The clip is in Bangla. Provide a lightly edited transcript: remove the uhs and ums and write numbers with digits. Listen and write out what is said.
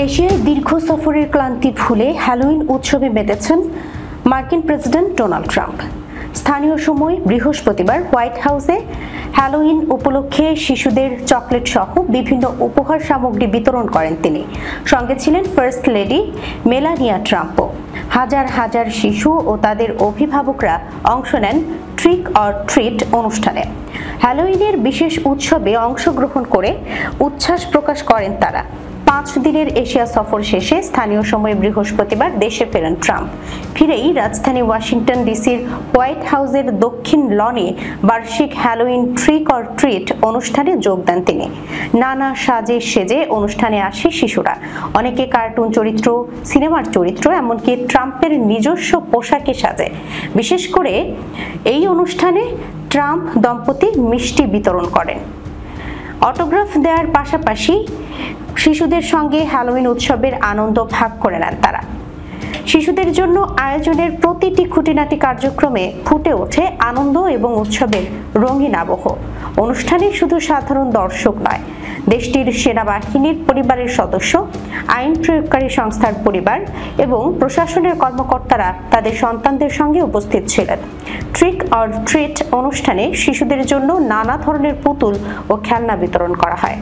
এশিয়ায় দীর্ঘ সফরের ক্লান্তি ভুলে হ্যালোইন উৎসবে মেতেছেন মার্কিন প্রেসিডেন্ট ডোনাল্ড ট্রাম্প। স্থানীয় সময় বৃহস্পতিবার হোয়াইট হাউসে হ্যালোইন উপলক্ষে শিশুদের চকলেট সহ বিভিন্ন উপহার সামগ্রী বিতরণ করেন তিনি। সঙ্গে ছিলেন ফার্স্ট লেডি মেলানিয়া ট্রাম্পও। হাজার হাজার শিশু ও তাদের অভিভাবকরা অংশ নেন ট্রিক অর ট্রিট অনুষ্ঠানে। হ্যালোইনের বিশেষ উৎসবে অংশগ্রহণ করে উচ্ছ্বাস প্রকাশ করেন তারা। 5 দিনের এশিয়া সফর শেষে স্থানীয় সময় বৃহস্পতিবার দেশে ফেরেন ট্রাম্প। ফিরেই রাজধানী ওয়াশিংটন ডিসির হোয়াইট হাউসের দক্ষিণ লনে বার্ষিক হ্যালোইন ট্রিক অর ট্রিট অনুষ্ঠানে যোগ দেন তিনি। নানা সাজে সেজে অনুষ্ঠানে আসে শিশুরা। অনেকে কার্টুন চরিত্র, সিনেমার চরিত্র, এমনকি ট্রাম্পের নিজস্ব পোশাকে সাজে। বিশেষ করে এই অনুষ্ঠানে ট্রাম্প দম্পতি মিষ্টি বিতরণ করেন। অটোগ্রাফ দেওয়ার পাশাপাশি শিশুদের সঙ্গে হ্যালোইন উৎসবের আনন্দ ভাগ করে নেন তারা। শিশুদের জন্য আয়োজনের প্রতিটি খুঁটিনাটি কার্যক্রমে ফুটে ওঠে আনন্দ এবং উৎসবের রঙিন আবহ। অনুষ্ঠানে শুধু সাধারণ দর্শক নয়, দেশটির সেনাবাহিনীর পরিবারের সদস্য, আইন প্রয়োগকারী সংস্থার পরিবার এবং প্রশাসনের কর্মকর্তারা তাদের সন্তানদের সঙ্গে উপস্থিত ছিলেন। ট্রিক অর ট্রিট অনুষ্ঠানে শিশুদের জন্য নানা ধরনের পুতুল ও খেলনা বিতরণ করা হয়।